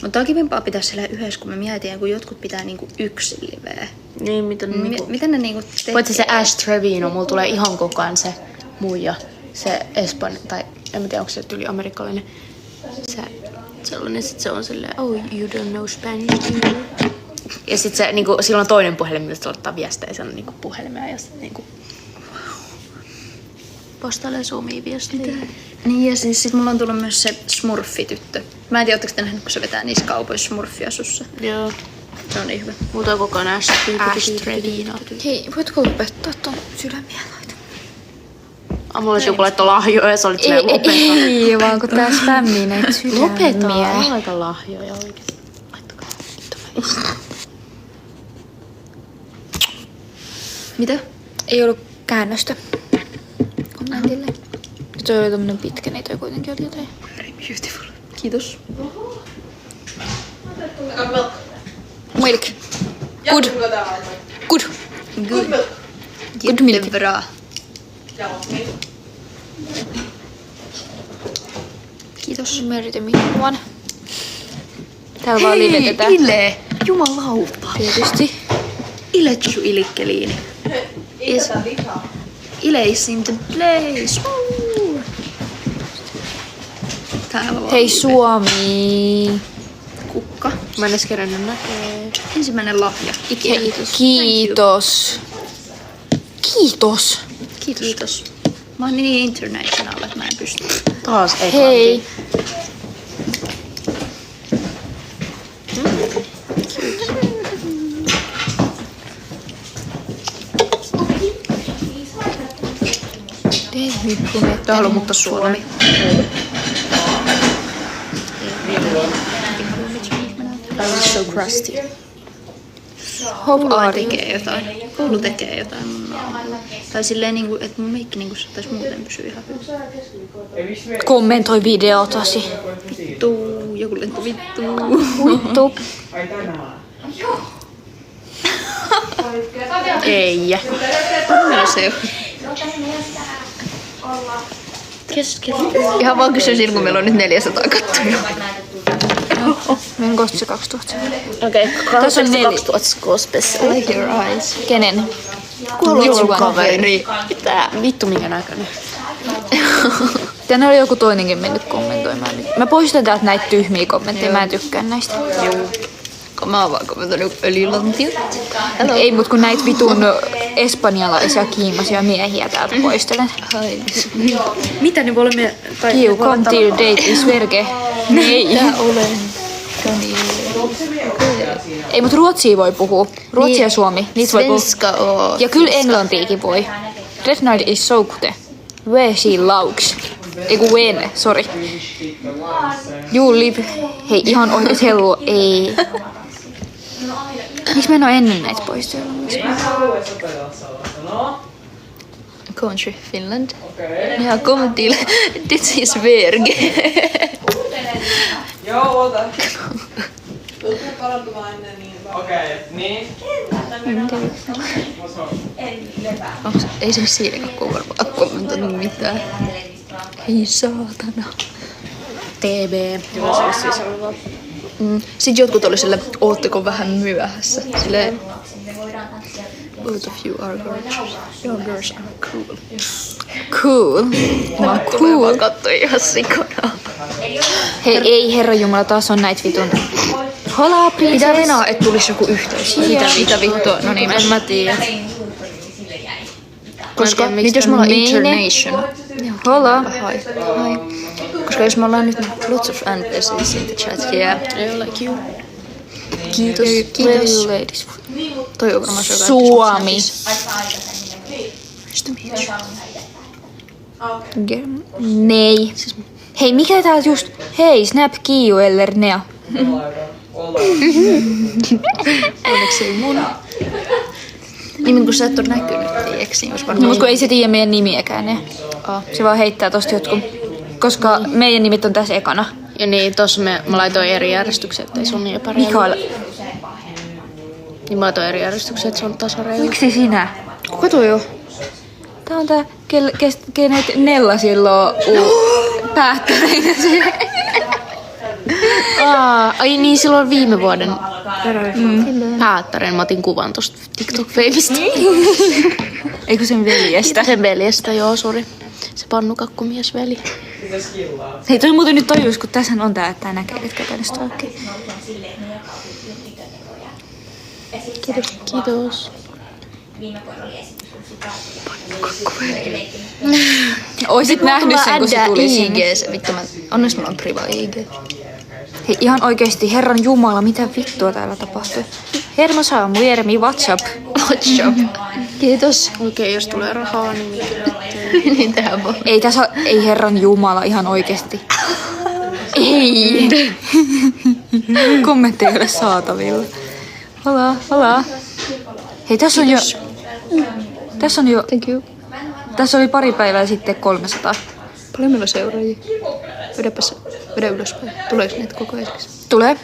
Mutta on kivempaa pitää siellä yhdessä, kun me mietin, kun jotkut pitää niinku yksin liveä. Niin, miten ne niinku tekee? Paitsi se Ash Trevino, mulla tulee ihan koko ajan se muija, se tai en tiedä, onko se tyyli amerikkalainen. Se on silleen, oh, you don't know Spanish, do you? Ja sit se, niinku, sillä on toinen puhelin, millä se ottaa viestejä, se on niinku puhelimea ja sit niinku postailee Suomia viestejä. Niin ja siis sit mulla on tullut myös se Smurfi-tyttö. Mä en tiedä, ootteko te nähnyt, kun se vetää niissä kaupoissa Smurfi-asussa. Joo. Se on niin hyvä. Mulla on koko ajan Ash Trevino. Hei, voitko lopettaa ton sydämiä laita? Mulla olisi joku laittaa lahjoja ja sä olit silleen lopeta. Ei, vaan kun tää spämmii näitä sydämiä. Lopeta, laita lahjoja oikeesti. Laittakaa. Mitä? Ei ollut käännöstä kommentille. Se oli tommonen pitkä, niin toi kuitenkin oli jotain. Very beautiful. Kiitos. Milk. Good. Good. Good. Good milk. Bra. Kiitos. Meri minuan. Täällä vaan livetetään. Ile! Jumalauta. Tietysti. Iletsu ilikkeliini. Ile is in the place. Woo! Täällä vaan Hei live. Suomi. Kukka. Mä en edes kerännyt näkee. Ensimmäinen lahja. Ikea. Kiitos. Kiitos. Kiitos. Mä oon niin international, että mä en pysty. Taas ei Hei. Tää haluaa muuttaa Suomi. So crusty. Koulu tekee jotain. Koulu tekee jotain mun naamalla. Tai silleen niinku, että mun meikki niinku saatais muuten pysyä ihan hyvin. Kommentoi videotasi. Vittu, joku lento vittu. Vittu. Ei. Anna se ihan vaan kysyisin, kun meillä on nyt 400 kattoja. Meidän kosti 2000. Okei, Tässä on 2006 special. Like your eyes. Kenen? Kuuluu kaveri. Mitä? Vittu minkä näköinen. Tänne oli joku toinenkin mennyt kommentoimaan. Mä poistan täältä näitä tyhmiä kommentteja, mä en tykkää näistä. Kun mä oon vaan kommentoinut öljylantiot. Ei, mut kun näitä vitun espanjalaisia kiimaisia miehiä täältä poistelen. Mitä ne voi olla me... You come to your date is verge. Ei. Mitä olen? Ei, mut ruotsia voi puhua. Ruotsia ja suomi. Niitä voi puhua. Svenska oo. Ja kyllä englantiikin voi. Red Night is so good. Where she lauks. Eiku when, sorry. You live. Hei, ihan oikeesti hello. Ei. Miksi mä en oo ennen näitä poistellut? Country Finland. Ja kom till this is Verge. Joo, oota. Tuletko parantumaan ennen niin? Okei, niin. Ei se siinäkään kun varmaan kommentoinut mitään. Ei saatana. TB. Sitten jotkut oli sille, ootteko vähän myöhässä. Silleen, both of you are gorgeous. Your girls are cool. Cool. Mä oon cool. Mä katsoin ihan sikona. Hei, ei herranjumala, taas on näitä vitun. Hola, Mitä princess. venaa, että tulisi joku yhteys? Mitä vittua? No niin, En mä tiedä. koska tiedä, nyt miksi jos me ollaan tän meine. international. Hola. Hi. Koska jos me ollaan nyt lots of NPCs in the chat. Yeah. I like you. Kiitos. Kiitos. Ladies. Toi on varmaan se, joka Suomi. Nice to meet you. Nei. Hei, mikä tää just... Hei, Snap Kiiu eller Nea. Onneksi ei mun. Niin kun sä et oo näkynyt, tiiäks, niin olisi No, varmaan... mut kun ei se tiedä meidän nimiäkään, ne. Se vaan heittää tosta jotkut. Koska meidän nimit on tässä ekana. Ja niin, tossa mä laitoin eri järjestykseen, ettei sun niin epäreilu. Mikael. Niin mä laitoin eri järjestykseen, että se on tasareilu. Miksi sinä? Kuka toi on? Tää on tää, kenet Nella silloin päättäneenä se. Ai niin, silloin viime vuoden päättären mä otin kuvan tosta TikTok-feivistä. Eikö sen veljestä? Sen veljestä, joo, sori. Se pannukakkumiesveli. Hei, toi muuten nyt tajus, kun tässä on tää, että tää näkee, ketkä tänne stalkee. Kiitos. Oisit nähnyt sen, kun se tuli sinne. IG. Vittu, onneksi mulla on priva IG. Hei, ihan oikeesti, Herran Jumala, mitä vittua täällä tapahtuu? Hermo Saamu, Jeremi, WhatsApp. Kiitos. Okei, jos tulee rahaa, niin Niin tehdään voi. Ei tässä, ei Herran Jumala, ihan oikeesti. Ei. Kommentti ei ole saatavilla. Hola. Hei, tässä on jo... Thank you. Tässä oli pari päivää sitten 300. Paljon meillä on seuraajia. Vedä ylöspäin. Tuleeko näitä koko ajan? Tulee.